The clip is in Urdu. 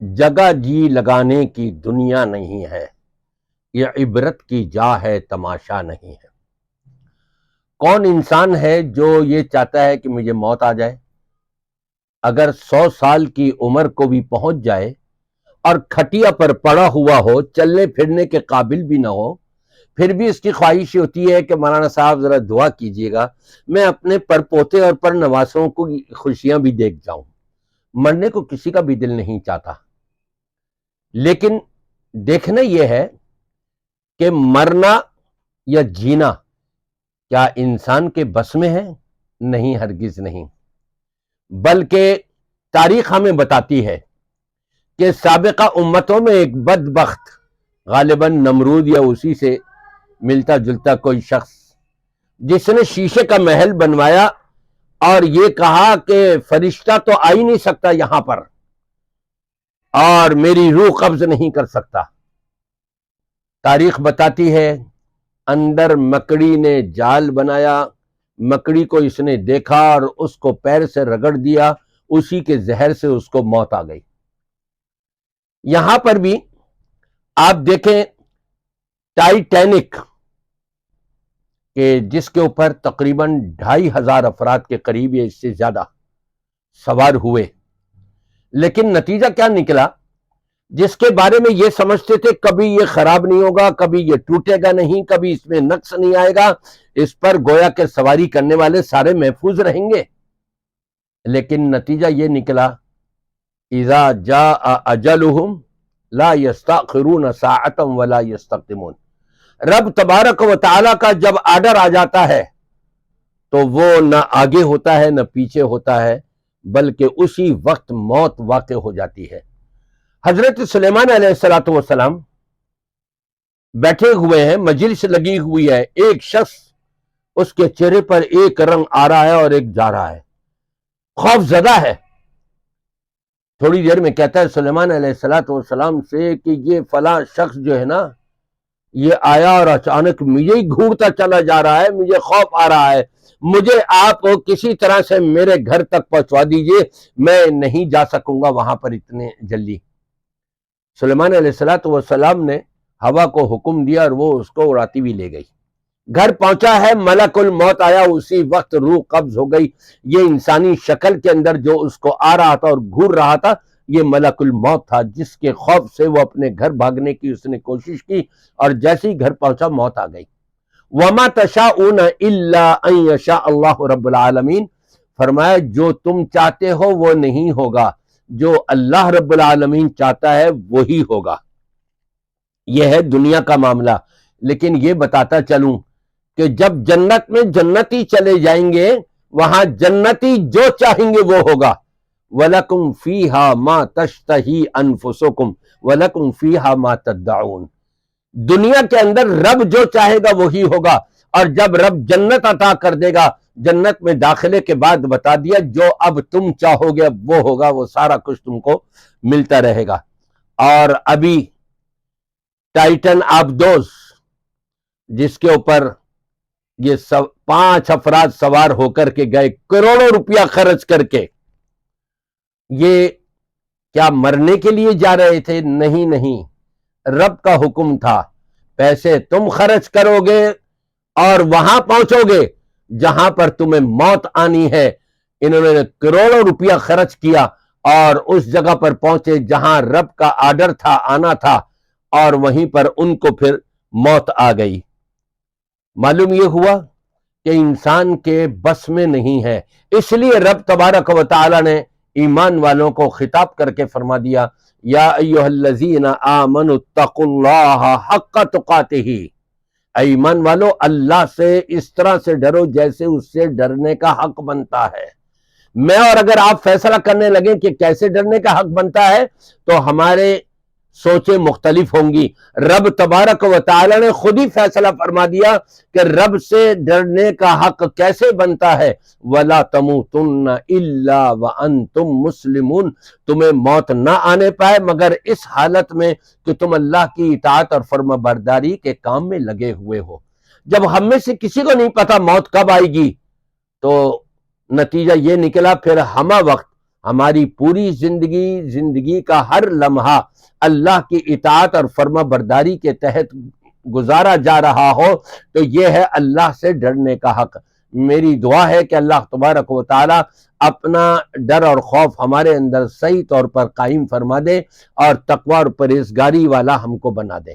جگہ جی لگانے کی دنیا نہیں ہے، یہ عبرت کی جا ہے، تماشا نہیں ہے۔ کون انسان ہے جو یہ چاہتا ہے کہ مجھے موت آ جائے؟ اگر 100 سال کی عمر کو بھی پہنچ جائے اور کھٹیا پر پڑا ہوا ہو، چلنے پھرنے کے قابل بھی نہ ہو، پھر بھی اس کی خواہش ہوتی ہے کہ مولانا صاحب ذرا دعا کیجئے گا، میں اپنے پڑپوتے اور پڑنواسوں کو خوشیاں بھی دیکھ جاؤں۔ مرنے کو کسی کا بھی دل نہیں چاہتا، لیکن دیکھنا یہ ہے کہ مرنا یا جینا کیا انسان کے بس میں ہے؟ نہیں، ہرگز نہیں۔ بلکہ تاریخ ہمیں بتاتی ہے کہ سابقہ امتوں میں ایک بدبخت، غالباً نمرود یا اسی سے ملتا جلتا کوئی شخص، جس نے شیشے کا محل بنوایا اور یہ کہا کہ فرشتہ تو آ ہی نہیں سکتا یہاں پر اور میری روح قبض نہیں کر سکتا۔ تاریخ بتاتی ہے اندر مکڑی نے جال بنایا، مکڑی کو اس نے دیکھا اور اس کو پیر سے رگڑ دیا، اسی کے زہر سے اس کو موت آ گئی۔ یہاں پر بھی آپ دیکھیں ٹائٹینک کہ جس کے اوپر تقریباً 2500 افراد کے قریب یا اس سے زیادہ سوار ہوئے، لیکن نتیجہ کیا نکلا؟ جس کے بارے میں یہ سمجھتے تھے کبھی یہ خراب نہیں ہوگا، کبھی یہ ٹوٹے گا نہیں، کبھی اس میں نقص نہیں آئے گا، اس پر گویا کہ سواری کرنے والے سارے محفوظ رہیں گے، لیکن نتیجہ یہ نکلا اذا جاء اجلہم لا یستأخرون ساعتا ولا یستقدمون۔ رب تبارک و تعالیٰ کا جب آرڈر آ جاتا ہے تو وہ نہ آگے ہوتا ہے نہ پیچھے ہوتا ہے، بلکہ اسی وقت موت واقع ہو جاتی ہے۔ حضرت سلیمان علیہ السلام بیٹھے ہوئے ہیں، مجلس لگی ہوئی ہے، ایک شخص اس کے چہرے پر ایک رنگ آ رہا ہے اور ایک جا رہا ہے، خوف زدہ ہے۔ تھوڑی دیر میں کہتا ہے سلیمان علیہ السلام سے کہ یہ فلاں شخص جو ہے نا، یہ آیا اور اچانک مجھے ہی گھورتا چلا جا رہا ہے، مجھے خوف آ رہا ہے، مجھے آپ کسی طرح سے میرے گھر تک پہنچوا دیجئے، میں نہیں جا سکوں گا وہاں پر اتنے جلدی۔ سلیمان علیہ السلام نے ہوا کو حکم دیا اور وہ اس کو اڑاتی ہوئی لے گئی۔ گھر پہنچا ہے، ملک الموت آیا، اسی وقت روح قبض ہو گئی۔ یہ انسانی شکل کے اندر جو اس کو آ رہا تھا اور گھور رہا تھا، یہ ملک الموت تھا، جس کے خوف سے وہ اپنے گھر بھاگنے کی اس نے کوشش کی اور جیسے ہی گھر پہنچا موت آ گئی۔ وَمَا تَشَاءُونَ إِلَّا أَن يَشَاءَ اللَّهُ رَبُّ الْعَالَمِينَ، فرمایا جو تم چاہتے ہو وہ نہیں ہوگا، جو اللہ رب العالمین چاہتا ہے وہی ہوگا۔ یہ ہے دنیا کا معاملہ، لیکن یہ بتاتا چلوں کہ جب جنت میں جنتی چلے جائیں گے، وہاں جنتی جو چاہیں گے وہ ہوگا۔ وَلَكُمْ فِيهَا مَا تَشْتَهِي أَنفُسُكُمْ وَلَكُمْ فِيهَا مَا تَدَّعُونَ۔ دنیا کے اندر رب جو چاہے گا وہی ہوگا، اور جب رب جنت عطا کر دے گا، جنت میں داخلے کے بعد بتا دیا جو اب تم چاہو گے وہ ہوگا، وہ سارا کچھ تم کو ملتا رہے گا۔ اور ابھی ٹائٹن آبدوز جس کے اوپر یہ 5 افراد سوار ہو کر کے گئے کروڑوں روپیہ خرچ کر کے، یہ کیا مرنے کے لیے جا رہے تھے؟ نہیں نہیں، رب کا حکم تھا، پیسے تم خرچ کرو گے اور وہاں پہنچو گے جہاں پر تمہیں موت آنی ہے۔ انہوں نے کروڑوں روپیہ خرچ کیا اور اس جگہ پر پہنچے جہاں رب کا آرڈر تھا، آنا تھا، اور وہیں پر ان کو پھر موت آ گئی۔ معلوم یہ ہوا کہ انسان کے بس میں نہیں ہے، اس لیے رب تبارک و تعالی نے ایمان والوں کو خطاب کر کے فرما دیا یا ایھا الذین آمنوا اتقوا اللہ حق تقاتہ، اے ایمان والو اللہ سے اس طرح سے ڈرو جیسے اس سے ڈرنے کا حق بنتا ہے۔ میں اور اگر آپ فیصلہ کرنے لگیں کہ کیسے ڈرنے کا حق بنتا ہے تو ہمارے سوچیں مختلف ہوں گی۔ رب تبارک و تعالی نے خود ہی فیصلہ فرما دیا کہ رب سے ڈرنے کا حق کیسے بنتا ہے۔ وَلَا تَمُوتُنَّ إِلَّا وَأَنْتُمْ مُسْلِمُونَ، تمہیں موت نہ آنے پائے مگر اس حالت میں کہ تم اللہ کی اطاعت اور فرما برداری کے کام میں لگے ہوئے ہو۔ جب ہم میں سے کسی کو نہیں پتا موت کب آئے گی تو نتیجہ یہ نکلا پھر ہمہ وقت ہماری پوری زندگی کا ہر لمحہ اللہ کی اطاعت اور فرما برداری کے تحت گزارا جا رہا ہو تو یہ ہے اللہ سے ڈرنے کا حق۔ میری دعا ہے کہ اللہ تبارک و تعالی اپنا ڈر اور خوف ہمارے اندر صحیح طور پر قائم فرما دے اور تقوی اور پرہیزگاری والا ہم کو بنا دے۔